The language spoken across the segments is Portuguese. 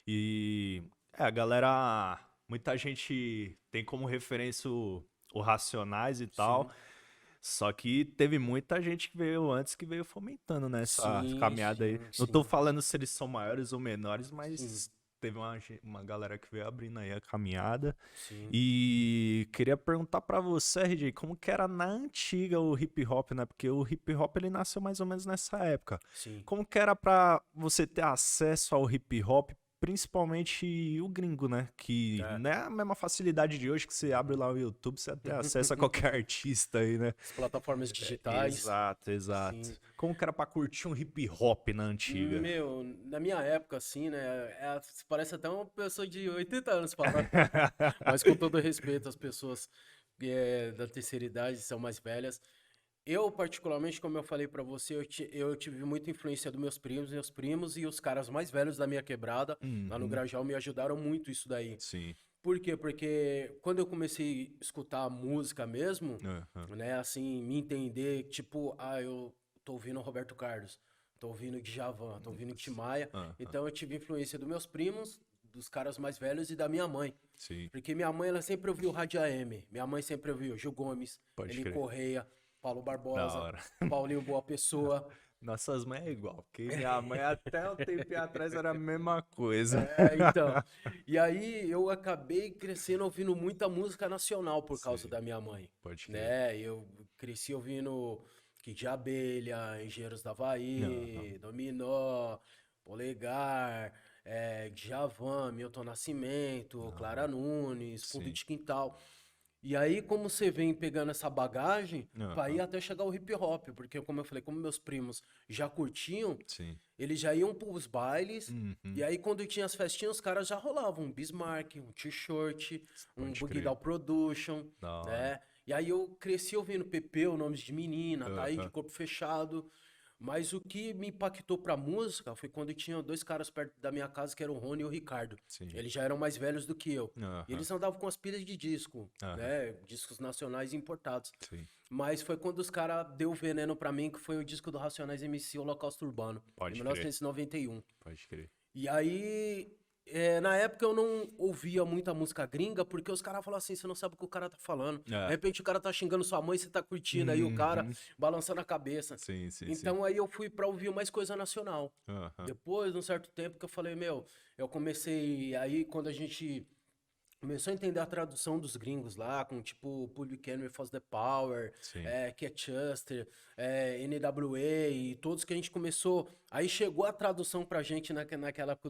E a galera, muita gente tem como referência o Racionais e tal, Sim, só que teve muita gente que veio antes que veio fomentando nessa sim, caminhada aí. sim, Não tô sim, falando se eles são maiores ou menores, sim, mas teve uma galera que veio abrindo aí a caminhada. sim, E queria perguntar pra você, RJ, como que era na antiga o hip hop, né? Porque o hip hop ele nasceu mais ou menos nessa época. sim. Como que era pra você ter acesso ao hip hop, principalmente o gringo, né? Que É. não é a mesma facilidade de hoje que você abre lá o YouTube, você tem acesso a qualquer artista aí, né? As plataformas digitais, Exato, exato. sim. Como que era pra curtir um hip hop na antiga? Meu, na minha época, assim, né? Parece até uma pessoa de 80 anos falando. Mas com todo respeito às pessoas da terceira idade, são mais velhas. Eu, particularmente, como eu falei pra você, eu tive muita influência dos meus primos e os caras mais velhos da minha quebrada, lá no Uhum, Grajaú, me ajudaram muito isso daí. sim. Por quê? Porque quando eu comecei a escutar música mesmo, Aham, né, assim, me entender, tipo, eu tô ouvindo Roberto Carlos, tô ouvindo Djavan, tô ouvindo Tim Maia, aham, então eu tive influência dos meus primos, dos caras mais velhos e da minha mãe. sim. Porque minha mãe, ela sempre ouviu Rádio AM, minha mãe sempre ouviu Gil Gomes, Pode Eli crer. Correia, Paulo Da Barbosa, hora. Paulinho Boa Pessoa. Nossas mães é igual, porque minha mãe até um tempo atrás era a mesma coisa. Então, e aí eu acabei crescendo ouvindo muita música nacional por causa Sei, da minha mãe, pode crer. né? Eu cresci ouvindo Kid de Abelha, Engenheiros do Aham, Havaí, Dominó, Polegar, Djavan, Milton Nascimento, Clara aham, Nunes, Fundo sim. de Quintal. E aí, como você vem pegando essa bagagem, para ir Aham, até chegar o hip hop, porque como eu falei, como meus primos já curtiam, sim. eles já iam pros bailes, e Uhum, aí quando tinha as festinhas, os caras já rolavam um Bismarck, um T-shirt, um pode Boogie crer. Down Production, Da hora. né? E aí eu cresci ouvindo Pepeu, Nomes de Menina, tá aí de Aham, corpo fechado. Mas o que me impactou pra música foi quando tinha dois caras perto da minha casa, que eram o Rony e o Ricardo. sim. Eles já eram mais velhos do que eu. E Aham, eles andavam com as pilhas de disco, aham, né? Discos nacionais importados. sim. Mas foi quando os caras deu veneno pra mim, que foi o disco do Racionais MC, Holocausto Urbano, em Pode crer. 1991. Pode crer. E aí, na época eu não ouvia muita música gringa, porque os caras falavam assim, você não sabe o que o cara tá falando. De É. repente o cara tá xingando sua mãe, você tá curtindo aí o cara, Uhum, balançando a cabeça. sim, sim, sim. Então aí eu fui pra ouvir mais coisa nacional. Aham, Depois, de um certo tempo que eu falei, meu, eu comecei aí quando a gente começou a entender a tradução dos gringos lá, com tipo Public Enemy Force the Power, sim. Catchester, NWA e todos que a gente começou. Aí chegou a tradução pra gente naquela época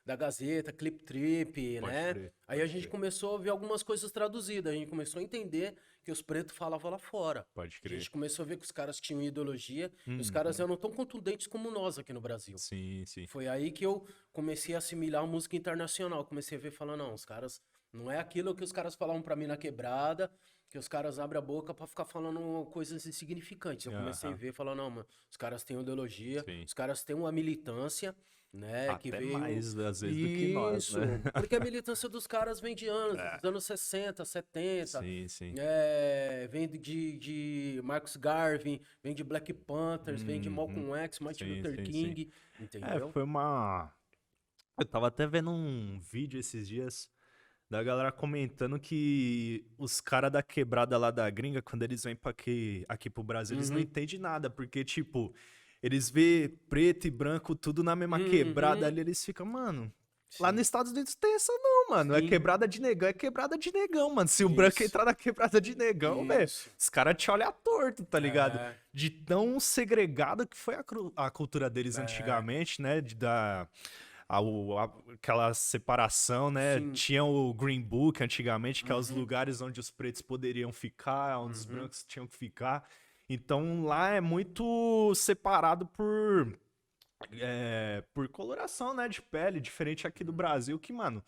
da Gazeta, Clip Trip, Pode né? crer, Aí a pode gente crer. começou a ver algumas coisas traduzidas, a gente começou a entender que os pretos falavam lá fora. Pode A crer. gente começou a ver que os caras tinham ideologia e os caras Uhum, eram tão contundentes como nós aqui no Brasil. sim, sim. Foi aí que eu comecei a assimilar a música internacional. Comecei a ver falando, não, os caras. Não é aquilo que os caras falavam pra mim na quebrada, que os caras abrem a boca pra ficar falando coisas insignificantes. Eu comecei a Aham, ver, falando, não, mano, os caras têm ideologia, sim. os caras têm uma militância, né, que Até veio. mais, às vezes, do que nós, né? Isso, porque a militância dos caras vem de anos, É, dos anos 60, 70, sim, sim. vem de Marcus Garvey, vem de Black Panthers, vem de Uhum, Malcolm X, Martin sim, Luther sim, sim. King, É, entendeu? foi uma. Eu tava até vendo um vídeo esses dias da galera comentando que os caras da quebrada lá da gringa, quando eles vêm pra aqui pro Brasil, eles não Uhum, entendem nada, porque, tipo, eles vê preto e branco tudo na mesma quebrada uhum, ali, eles ficam, mano. Lá nos sim, Estados Unidos tem essa não, mano. sim, É quebrada de negão, mano. Se o branco isso, entrar na quebrada de negão, velho, isso, os caras te olham torto, tá ligado? é, De tão segregado que foi a cultura deles é, antigamente, né? Aquela separação, né? sim, Tinha o Green Book antigamente, que é os uhum, lugares onde os pretos poderiam ficar, onde os uhum, brancos tinham que ficar. Então lá é muito separado por coloração, né, de pele, diferente aqui do Brasil, que, mano,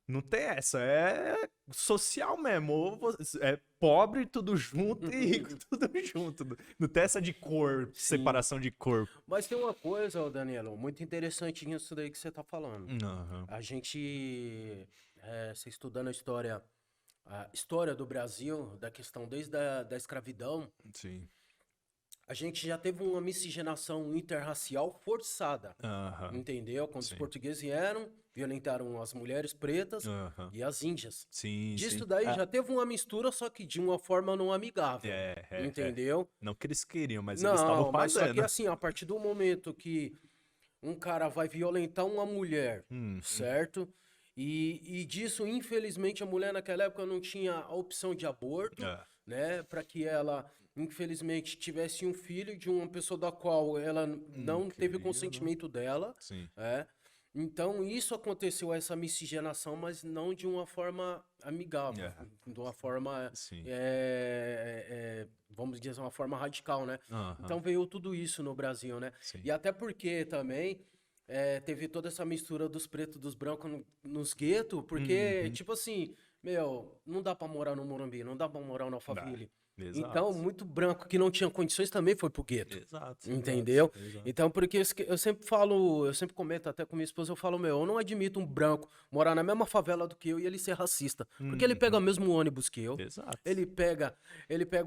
não tem essa, é social mesmo, é pobre tudo junto e rico tudo junto, não tem essa de cor, sim. separação de cor. Mas tem uma coisa, ô Danilo, muito interessante nisso daí que você tá falando. Aham, A gente, você estudando a história do Brasil, da questão desde da escravidão, sim, a gente já teve uma miscigenação interracial forçada, Aham. entendeu? Quando os Sim. portugueses vieram, violentaram as mulheres pretas Aham. e as índias. Sim, Disso sim. daí já teve uma mistura, só que de uma forma não amigável, É. entendeu? Não que eles queriam, mas eles estavam Não, mas só que fazendo. assim, a partir do momento que um cara vai violentar uma mulher, certo? E disso, infelizmente, a mulher naquela época não tinha a opção de aborto, É. né? Para que ela, infelizmente, tivesse um filho de uma pessoa da qual ela não teve queria, né? consentimento dela, Sim. Então, isso aconteceu, essa miscigenação, mas não de uma forma amigável, É. de uma forma, Sim. vamos dizer, uma forma radical, né? Aham. Então veio tudo isso no Brasil, né? Sim. E até porque também teve toda essa mistura dos pretos e dos brancos nos guetos, porque, tipo assim, meu, não dá pra morar no Morumbi, não dá pra morar na Alphaville. Exato. Então, muito branco que não tinha condições também foi pro gueto. Exato. Entendeu? Exato. Então, porque eu sempre falo, eu sempre comento até com minha esposa, eu falo, meu, eu não admito um branco morar na mesma favela do que eu e ele ser racista. Porque ele pega o mesmo ônibus que eu, Exato. ele pega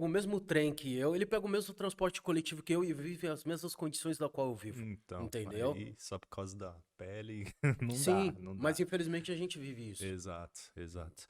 o mesmo trem que eu, ele pega o mesmo transporte coletivo que eu e vive as mesmas condições da qual eu vivo. Então, Entendeu? aí, só por causa da pele, não Sim, dá, não dá. mas infelizmente a gente vive isso. Exato, exato.